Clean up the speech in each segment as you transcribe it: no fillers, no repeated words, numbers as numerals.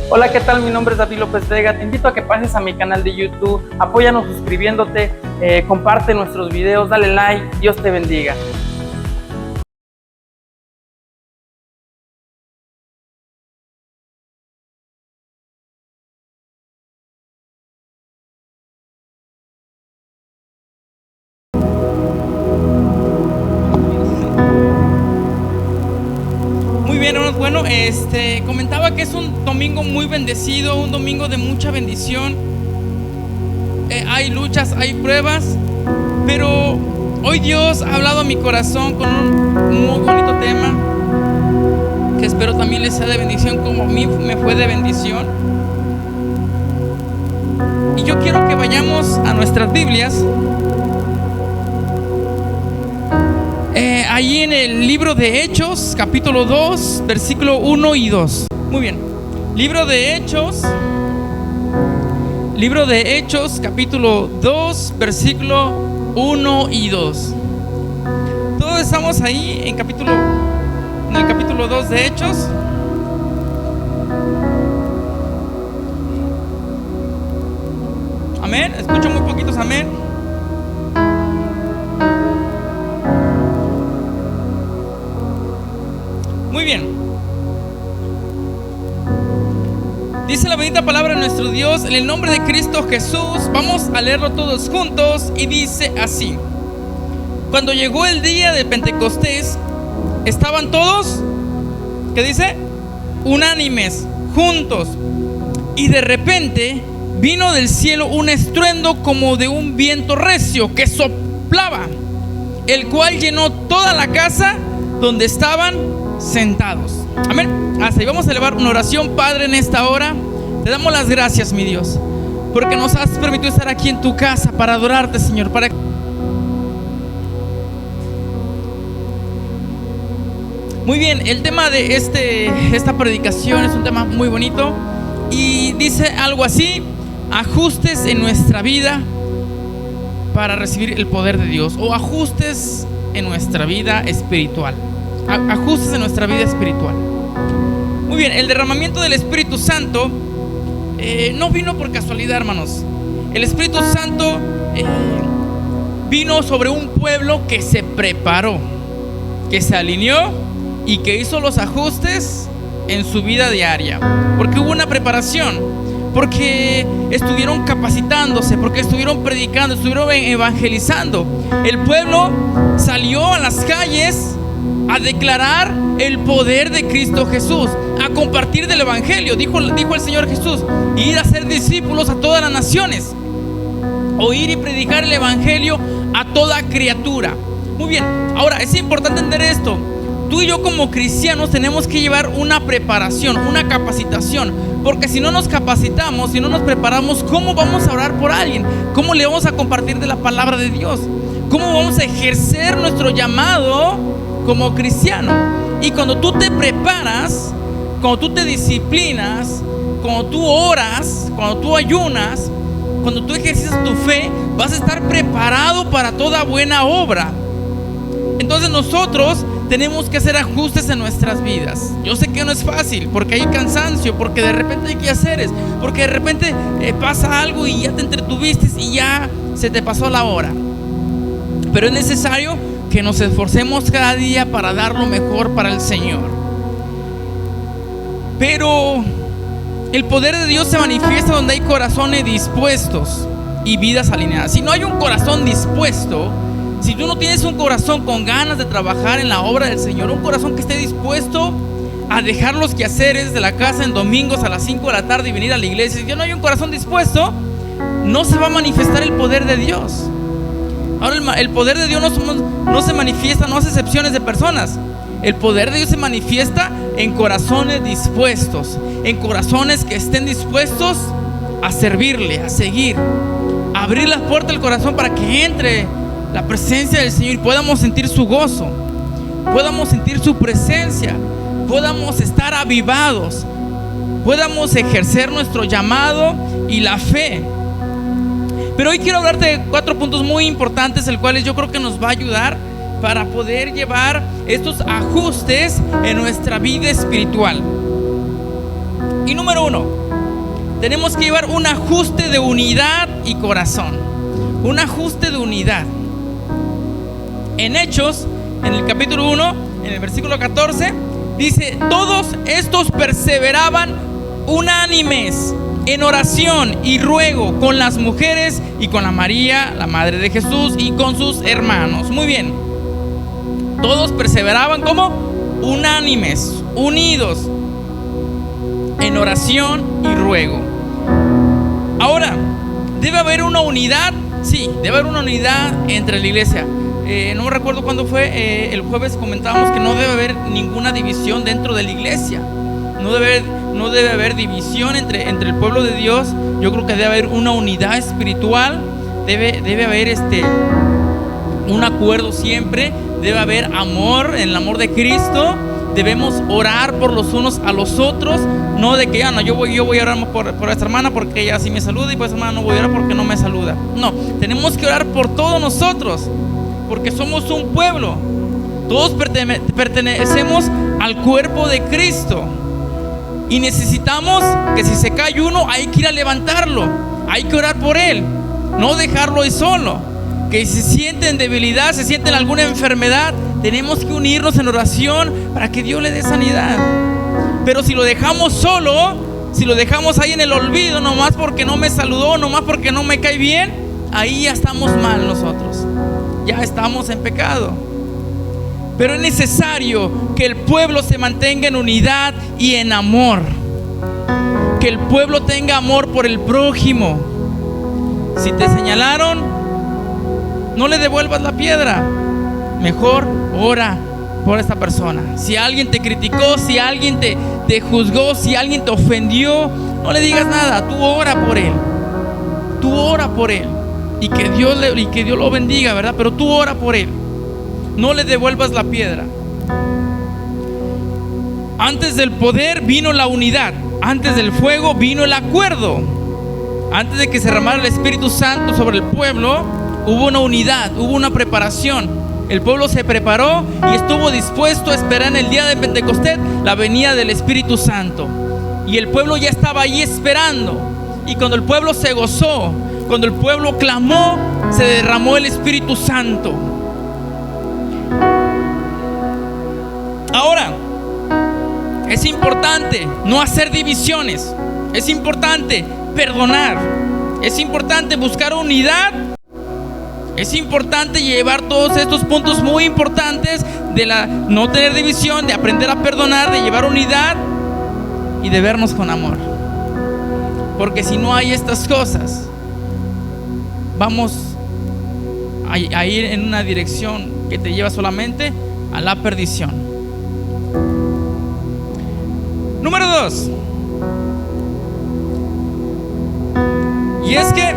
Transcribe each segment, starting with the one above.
Hola, ¿qué tal? Mi nombre es David López Vega. Te invito a que pases a mi canal de YouTube. Apóyanos suscribiéndote, comparte nuestros videos, dale like. Dios te bendiga. Muy bien, hermanos. Bueno, comentaba que es un domingo muy bendecido, un domingo de mucha bendición. Hay luchas, hay pruebas, pero hoy Dios ha hablado a mi corazón con un muy bonito tema que espero también les sea de bendición como a mí me fue de bendición. Y yo quiero que vayamos a nuestras Biblias. Ahí en el libro de Hechos, capítulo 2, versículo 1 y 2. Muy bien. Libro de Hechos, capítulo 2, versículo 1 y 2. Todos estamos ahí en el capítulo 2 de Hechos. Amén. Escucho muy poquitos amén. Muy bien. Dice la bendita palabra de nuestro Dios en el nombre de Cristo Jesús. Vamos a leerlo todos juntos y dice así: cuando llegó el día de Pentecostés, estaban todos, ¿qué dice? Unánimes, juntos. Y de repente vino del cielo un estruendo como de un viento recio que soplaba, el cual llenó toda la casa donde estaban sentados. Amén. Hasta ahí vamos a elevar una oración. Padre, en esta hora te damos las gracias, mi Dios, porque nos has permitido estar aquí en tu casa para adorarte, Señor. Muy bien, el tema de esta predicación es un tema muy bonito y dice algo así: ajustes en nuestra vida para recibir el poder de Dios, o ajustes en nuestra vida espiritual. Ajustes en nuestra vida espiritual. Muy bien, el derramamiento del Espíritu Santo no vino por casualidad, hermanos. El Espíritu Santo vino sobre un pueblo que se preparó, que se alineó y que hizo los ajustes en su vida diaria, porque hubo una preparación, porque estuvieron capacitándose, porque estuvieron predicando, estuvieron evangelizando. El pueblo salió a las calles a declarar el poder de Cristo Jesús, a compartir del evangelio. Dijo el Señor Jesús: ir a ser discípulos a todas las naciones, o ir y predicar el evangelio a toda criatura. Muy bien, ahora es importante entender esto. Tú y yo como cristianos tenemos que llevar una preparación, una capacitación, porque si no nos capacitamos, si no nos preparamos, ¿cómo vamos a orar por alguien? ¿Cómo le vamos a compartir de la palabra de Dios? ¿Cómo vamos a ejercer nuestro llamado como cristiano? Y cuando tú te preparas, cuando tú te disciplinas, cuando tú oras, cuando tú ayunas, cuando tú ejercitas tu fe, vas a estar preparado para toda buena obra. Entonces nosotros tenemos que hacer ajustes en nuestras vidas. Yo sé que no es fácil, porque hay cansancio, porque de repente hay quehaceres, porque de repente pasa algo y ya te entretuviste y ya se te pasó la hora. Pero es necesario que nos esforcemos cada día para dar lo mejor para el Señor. Pero el poder de Dios se manifiesta donde hay corazones dispuestos y vidas alineadas. Si no hay un corazón dispuesto, si tú no tienes un corazón con ganas de trabajar en la obra del Señor, un corazón que esté dispuesto a dejar los quehaceres de la casa en domingos a las 5 de la tarde y venir a la iglesia, si no hay un corazón dispuesto, no se va a manifestar el poder de Dios. Ahora, el poder de Dios no se manifiesta, no hace excepciones de personas. El poder de Dios se manifiesta en corazones dispuestos, en corazones que estén dispuestos a servirle, a seguir, a abrir las puertas del corazón para que entre la presencia del Señor y podamos sentir su gozo, podamos sentir su presencia, podamos estar avivados, podamos ejercer nuestro llamado y la fe. Pero hoy quiero hablarte de 4 puntos muy importantes, el cuales yo creo que nos va a ayudar para poder llevar estos ajustes en nuestra vida espiritual. Y número 1, tenemos que llevar un ajuste de unidad y corazón. Un ajuste de unidad. En Hechos, en el capítulo 1, en el versículo 14, dice: todos estos perseveraban unánimes en oración y ruego con las mujeres y con la María, la madre de Jesús, y con sus hermanos. Muy bien. Todos perseveraban como unánimes, unidos en oración y ruego. Ahora, ¿debe haber una unidad? Sí, debe haber una unidad entre la iglesia. No recuerdo cuándo fue, el jueves comentábamos que no debe haber ninguna división dentro de la iglesia. No debe haber división entre el pueblo de Dios. Yo creo que debe haber una unidad espiritual. Debe haber un acuerdo siempre. Debe haber amor, en el amor de Cristo. Debemos orar por los unos a los otros. No de que yo voy a orar por esta hermana porque ella sí me saluda, y por esta hermana no voy a orar porque no me saluda. No, tenemos que orar por todos nosotros, porque somos un pueblo. Todos pertenecemos al cuerpo de Cristo. Y necesitamos que si se cae uno, hay que ir a levantarlo. Hay que orar por él, no dejarlo ahí solo. Que si sienten debilidad, se sienten alguna enfermedad, tenemos que unirnos en oración para que Dios le dé sanidad. Pero si lo dejamos solo, si lo dejamos ahí en el olvido, nomás porque no me saludó, nomás porque no me cae bien, ahí ya estamos mal nosotros. Ya estamos en pecado. Pero es necesario que el pueblo se mantenga en unidad y en amor. Que el pueblo tenga amor por el prójimo. Si te señalaron, no le devuelvas la piedra. Mejor ora por esta persona. Si alguien te criticó, si alguien te juzgó, si alguien te ofendió, no le digas nada. Tú ora por él. Tú ora por él. Y que Dios lo bendiga, ¿verdad? Pero tú ora por él. No le devuelvas la piedra. Antes del poder vino la unidad. Antes del fuego vino el acuerdo. Antes de que se derramara el Espíritu Santo sobre el pueblo, hubo una unidad, hubo una preparación. El pueblo se preparó y estuvo dispuesto a esperar en el día de Pentecostés la venida del Espíritu Santo. Y el pueblo ya estaba ahí esperando. Y cuando el pueblo se gozó, cuando el pueblo clamó, se derramó el Espíritu Santo. Ahora, es importante no hacer divisiones. Es importante perdonar. Es importante buscar unidad. Es importante llevar todos estos puntos muy importantes de no tener división, de aprender a perdonar, de llevar unidad y de vernos con amor. Porque si no hay estas cosas, vamos a ir en una dirección que te lleva solamente a la perdición. Número 2. Y es que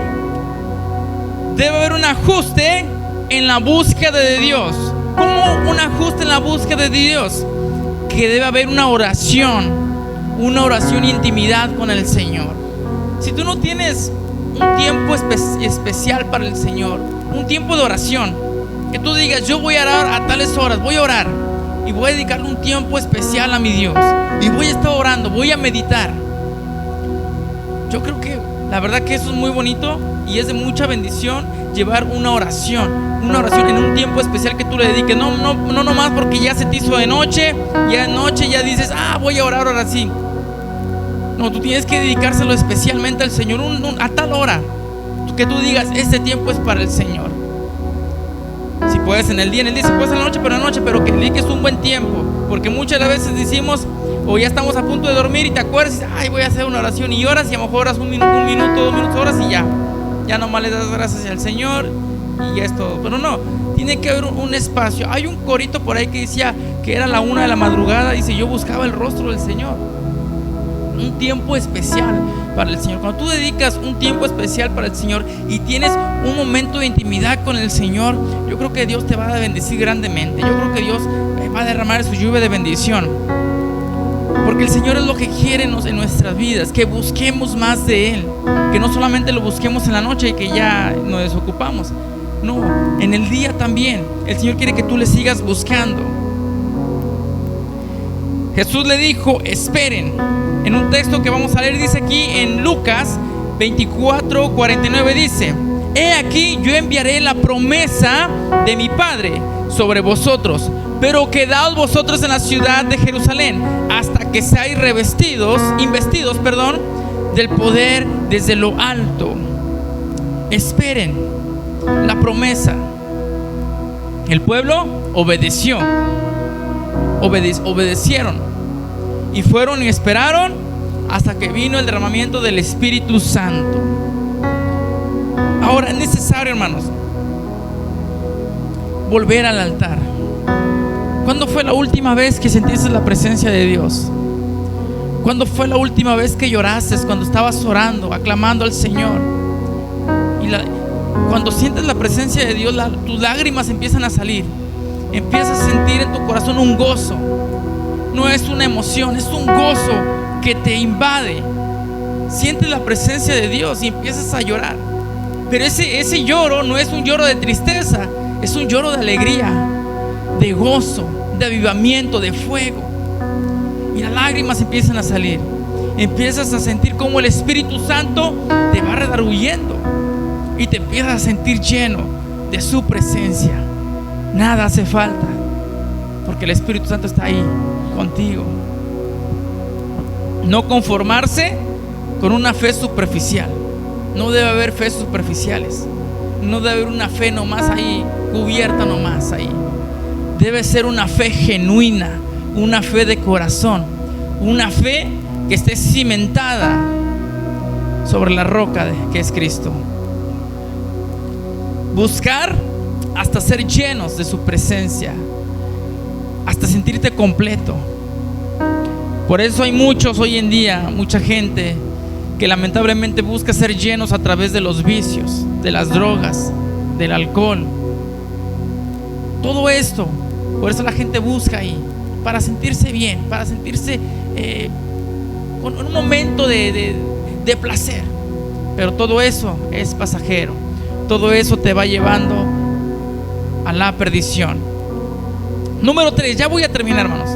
debe haber un ajuste en la búsqueda de Dios. ¿Cómo un ajuste en la búsqueda de Dios? Que debe haber una oración y intimidad con el Señor. Si tú no tienes un tiempo especial para el Señor, un tiempo de oración, que tú digas: yo voy a orar a tales horas, voy a orar y voy a dedicarle un tiempo especial a mi Dios, y voy a estar orando, voy a meditar. Yo creo que la verdad que eso es muy bonito y es de mucha bendición llevar una oración en un tiempo especial que tú le dediques. No nomás porque ya se te hizo de noche, ya dices: voy a orar ahora sí. No, tú tienes que dedicárselo especialmente al Señor, a tal hora, que tú digas: este tiempo es para el Señor. Si puedes en el día, si puedes en la noche, pero que dediques un buen tiempo. Porque muchas veces decimos, o ya estamos a punto de dormir y te acuerdas y dices: voy a hacer una oración, y oras, y a lo mejor oras un minuto, 2 minutos, horas, y ya nomás le das gracias al Señor y ya es todo. Pero no, tiene que haber un espacio. Hay un corito por ahí que decía que era la 1 de la madrugada, dice: yo buscaba el rostro del Señor. Un tiempo especial para el Señor. Cuando tú dedicas un tiempo especial para el Señor y tienes un momento de intimidad con el Señor, yo creo que Dios te va a bendecir grandemente. Yo creo que Dios va a derramar su lluvia de bendición. Porque el Señor es lo que quiere en nuestras vidas, que busquemos más de Él, que no solamente lo busquemos en la noche y que ya nos desocupamos. No, en el día también el Señor quiere que tú le sigas buscando. Jesús le dijo: esperen. En un texto que vamos a leer, dice aquí en Lucas 24:49, dice: he aquí, yo enviaré la promesa de mi Padre sobre vosotros, pero quedaos vosotros en la ciudad de Jerusalén hasta que seáis investidos, del poder desde lo alto. Esperen la promesa. El pueblo obedeció, obedecieron y fueron y esperaron hasta que vino el derramamiento del Espíritu Santo. Ahora es necesario, hermanos, volver al altar. ¿Cuándo fue la última vez que sentiste la presencia de Dios? ¿Cuándo fue la última vez que lloraste cuando estabas orando, aclamando al Señor? Cuando sientes la presencia de Dios, tus lágrimas empiezan a salir. Empiezas a sentir en tu corazón un gozo. No es una emoción, es un gozo que te invade. Sientes la presencia de Dios y empiezas a llorar. Pero ese lloro no es un lloro de tristeza, es un lloro de alegría, de gozo, de avivamiento, de fuego. Y las lágrimas empiezan a salir. Empiezas a sentir como el Espíritu Santo te va redarguyendo y te empiezas a sentir lleno de su presencia. Nada hace falta, porque el Espíritu Santo está ahí contigo. No conformarse con una fe superficial. No debe haber fe superficiales. No debe haber una fe nomás ahí, cubierta nomás ahí. Debe ser una fe genuina, una fe de corazón, una fe que esté cimentada sobre la roca que es Cristo. Buscar hasta ser llenos de su presencia, hasta sentirte completo. Por eso hay muchos hoy en día, mucha gente que lamentablemente busca ser llenos a través de los vicios, de las drogas, del alcohol. Todo esto, por eso la gente busca ahí, para sentirse bien, para sentirse con un momento de placer. Pero todo eso es pasajero. Todo eso te va llevando a la perdición. Número 3, ya voy a terminar, hermanos.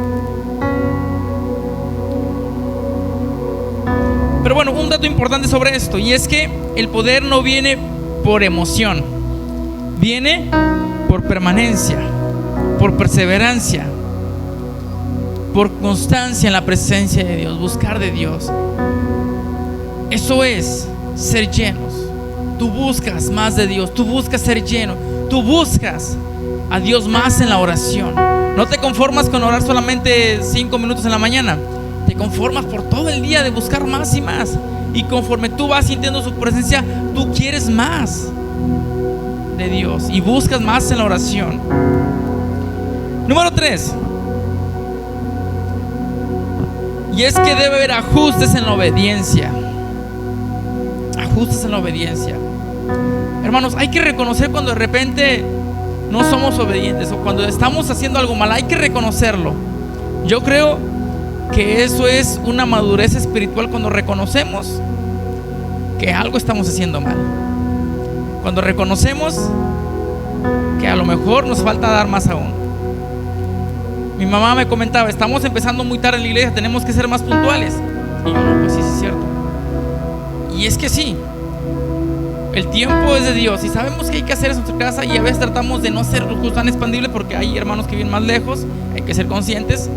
Pero bueno, un dato importante sobre esto, y es que el poder no viene por emoción, viene por permanencia, por perseverancia, por constancia en la presencia de Dios, buscar de Dios. Eso es ser llenos. Tú buscas más de Dios, tú buscas ser lleno, tú buscas a Dios más en la oración. No te conformas con orar solamente 5 minutos en la mañana. Te conformas por todo el día de buscar más y más. Y conforme tú vas sintiendo su presencia, tú quieres más de Dios y buscas más en la oración. Número 3. Y es que debe haber ajustes en la obediencia. Ajustes en la obediencia. Hermanos, hay que reconocer cuando de repente no somos obedientes o cuando estamos haciendo algo mal. Hay que reconocerlo. Yo creo que eso es una madurez espiritual, cuando reconocemos que algo estamos haciendo mal, cuando reconocemos que a lo mejor nos falta dar más aún. Mi mamá me comentaba: estamos empezando muy tarde en la iglesia, tenemos que ser más puntuales. Y yo, no, pues sí, es cierto. Y es que sí, el tiempo es de Dios y sabemos que hay que hacer eso en nuestra casa, y a veces tratamos de no ser tan expandible porque hay hermanos que viven más lejos. Hay que ser conscientes.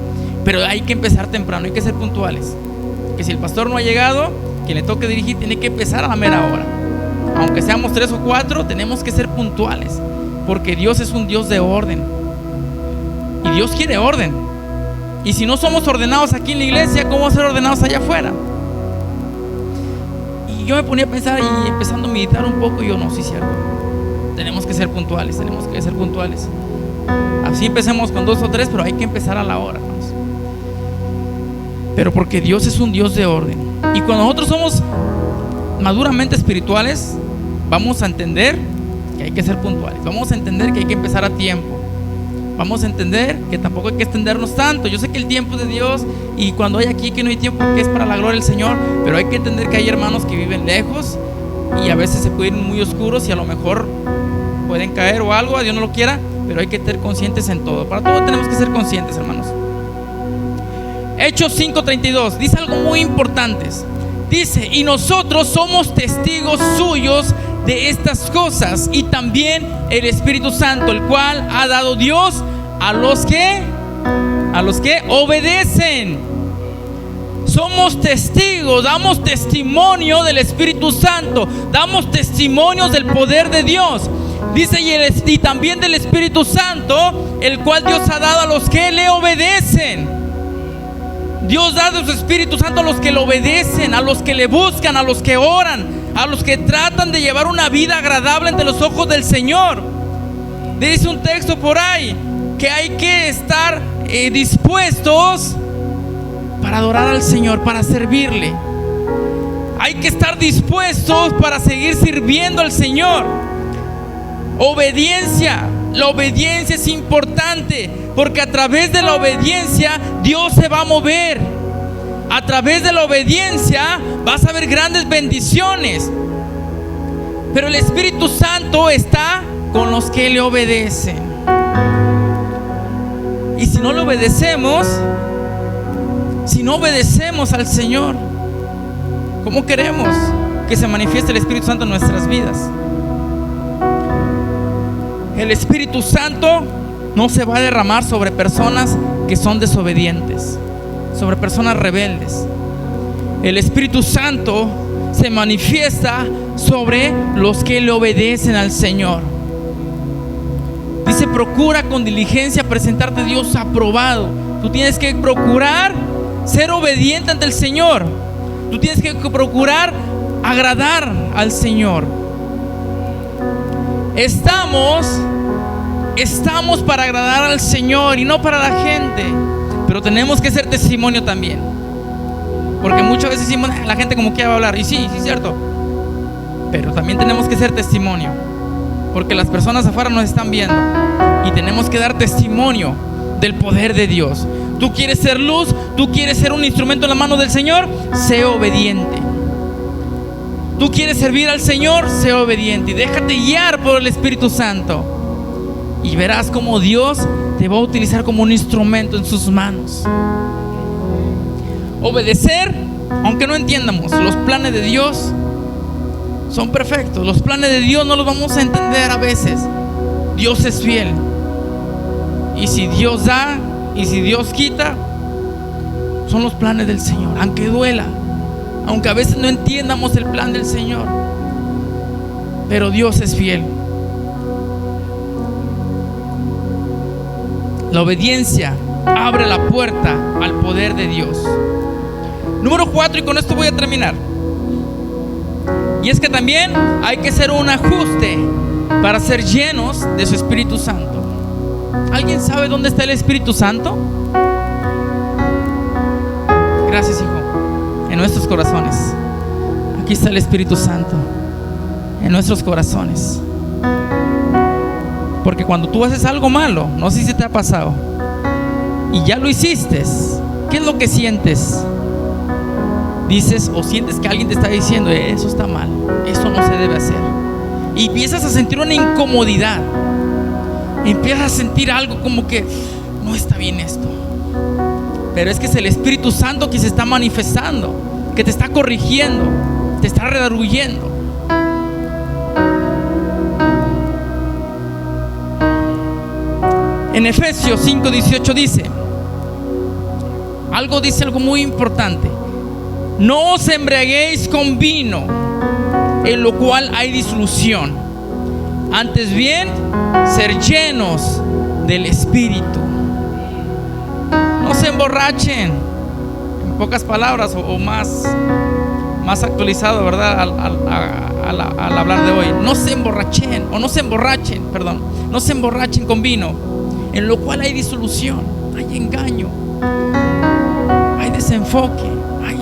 Pero hay que empezar temprano, hay que ser puntuales. Que si el pastor no ha llegado, quien le toque dirigir tiene que empezar a la mera hora. Aunque seamos 3 o 4, tenemos que ser puntuales, porque Dios es un Dios de orden. Y Dios quiere orden. Y si no somos ordenados aquí en la iglesia, ¿cómo ser ordenados allá afuera? Y yo me ponía a pensar y empezando a meditar un poco, y yo, no, sí es cierto. Tenemos que ser puntuales, tenemos que ser puntuales. Así empecemos con 2 o 3, pero hay que empezar a la hora, hermanos. Pero porque Dios es un Dios de orden. Y cuando nosotros somos maduramente espirituales, vamos a entender que hay que ser puntuales. Vamos a entender que hay que empezar a tiempo. Vamos a entender que tampoco hay que extendernos tanto. Yo sé que el tiempo es de Dios, y cuando hay aquí que no hay tiempo, porque es para la gloria del Señor. Pero hay que entender que hay hermanos que viven lejos y a veces se pueden ir muy oscuros y a lo mejor pueden caer o algo, Dios no lo quiera. Pero hay que ser conscientes en todo. Para todo tenemos que ser conscientes, hermanos. Hechos 5:32, dice algo muy importante. Dice: y nosotros somos testigos suyos de estas cosas, y también el Espíritu Santo, el cual ha dado Dios a los que obedecen. Somos testigos, damos testimonio del Espíritu Santo, damos testimonios del poder de Dios. Dice: y también del Espíritu Santo, el cual Dios ha dado a los que le obedecen. Dios da de su Espíritu Santo a los que le obedecen, a los que le buscan, a los que oran, a los que tratan de llevar una vida agradable ante los ojos del Señor. Dice un texto por ahí que hay que estar dispuestos para adorar al Señor, para servirle. Hay que estar dispuestos para seguir sirviendo al Señor. Obediencia. La obediencia es importante, porque a través de la obediencia Dios se va a mover. A través de la obediencia vas a ver grandes bendiciones. Pero el Espíritu Santo está con los que le obedecen. Y si no le obedecemos, si no obedecemos al Señor, ¿cómo queremos que se manifieste el Espíritu Santo en nuestras vidas? El Espíritu Santo no se va a derramar sobre personas que son desobedientes, sobre personas rebeldes. El Espíritu Santo se manifiesta sobre los que le obedecen al Señor. Dice: procura con diligencia presentarte a Dios aprobado. Tú tienes que procurar ser obediente ante el Señor. Tú tienes que procurar agradar al Señor. Estamos para agradar al Señor y no para la gente. Pero tenemos que ser testimonio también, porque muchas veces decimos: la gente como quiera va a hablar. Y sí, es cierto. Pero también tenemos que ser testimonio, porque las personas afuera nos están viendo y tenemos que dar testimonio del poder de Dios. Tú quieres ser luz, tú quieres ser un instrumento en la mano del Señor, sé obediente. Tú quieres servir al Señor, sé obediente y déjate guiar por el Espíritu Santo. Y verás cómo Dios te va a utilizar como un instrumento en sus manos. Obedecer, aunque no entiendamos los planes de Dios, son perfectos. Los planes de Dios no los vamos a entender a veces. Dios es fiel. Y si Dios da y si Dios quita, son los planes del Señor. Aunque duela, aunque a veces no entiendamos el plan del Señor, pero Dios es fiel. La obediencia abre la puerta al poder de Dios. Número 4, y con esto voy a terminar. Y es que también hay que hacer un ajuste para ser llenos de su Espíritu Santo. ¿Alguien sabe dónde está el Espíritu Santo? Gracias, hijo. En nuestros corazones. Aquí está el Espíritu Santo, en nuestros corazones. Porque cuando tú haces algo malo, no sé si te ha pasado, y ya lo hiciste, ¿qué es lo que sientes? Dices o sientes que alguien te está diciendo: eso está mal, eso no se debe hacer. Y empiezas a sentir una incomodidad. Empiezas a sentir algo como que no está bien esto. Pero es que es el Espíritu Santo que se está manifestando, que te está corrigiendo, te está redarguyendo. En Efesios 5:18 dice algo muy importante: no os embriaguéis con vino, en lo cual hay disolución, antes bien ser llenos del Espíritu. No se emborrachen, en pocas palabras, o más actualizado, ¿verdad? Al hablar de hoy, no se emborrachen con vino, en lo cual hay disolución, hay engaño, hay desenfoque, hay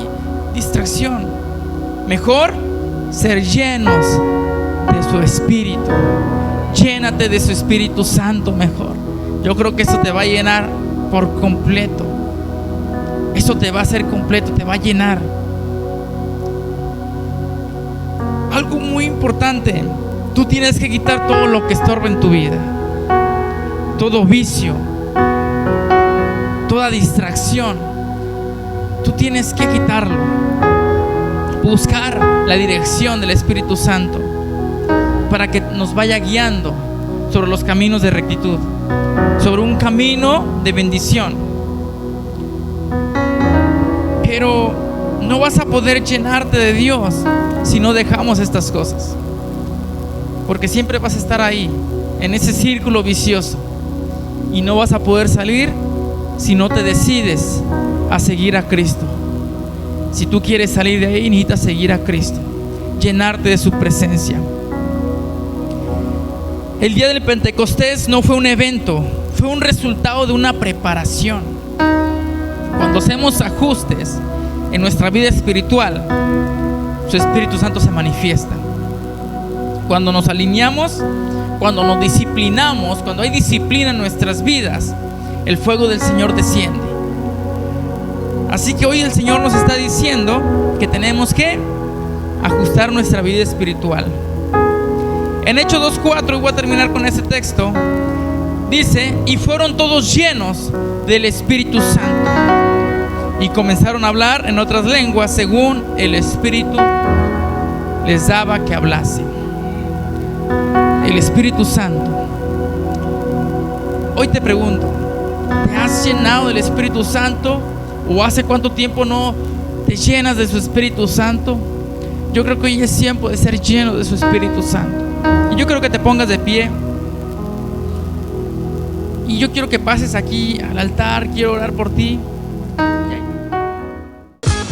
distracción. Mejor ser llenos de su Espíritu. Llénate de su Espíritu Santo mejor. Yo creo que eso te va a llenar por completo. Eso te va a hacer completo, te va a llenar. Algo muy importante: tú tienes que quitar todo lo que estorba en tu vida, todo vicio, toda distracción. tú tienes que quitarlo, buscar la dirección del Espíritu Santo para que nos vaya guiando sobre los caminos de rectitud, sobre un camino de bendición. Pero no vas a poder llenarte de Dios si no dejamos estas cosas, porque siempre vas a estar ahí en ese círculo vicioso y no vas a poder salir si no te decides a seguir a Cristo. Si tú quieres salir de ahí, necesitas seguir a Cristo, llenarte de su presencia. El día del Pentecostés no fue un evento, fue un resultado de una preparación. Cuando hacemos ajustes en nuestra vida espiritual, su Espíritu Santo se manifiesta. Cuando nos alineamos, cuando nos disciplinamos, cuando hay disciplina en nuestras vidas, el fuego del Señor desciende. Así que hoy el Señor nos está diciendo que tenemos que ajustar nuestra vida espiritual. En Hechos 2:4, y voy a terminar con ese texto, dice: y fueron todos llenos del Espíritu Santo y comenzaron a hablar en otras lenguas según el Espíritu les daba que hablasen. El Espíritu Santo. Hoy te pregunto, ¿te has llenado del Espíritu Santo? ¿O hace cuánto tiempo no te llenas de su Espíritu Santo? Yo creo que hoy es tiempo de ser lleno de su Espíritu Santo. Y yo quiero que te pongas de pie. Y yo quiero que pases aquí al altar. Quiero orar por ti.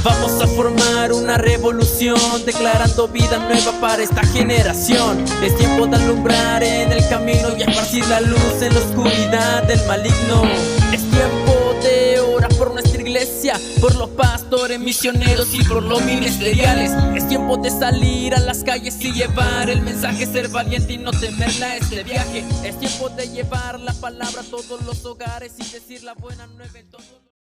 Vamos a formar una revolución, declarando vida nueva para esta generación. Es tiempo de alumbrar en el camino y esparcir la luz en la oscuridad del maligno. Es tiempo de orar por nuestra iglesia, por los pastores, misioneros y por los ministeriales. Es tiempo de salir a las calles y llevar el mensaje, ser valiente y no temerla a este viaje. Es tiempo de llevar la palabra a todos los hogares y decir la buena nueva en todos los...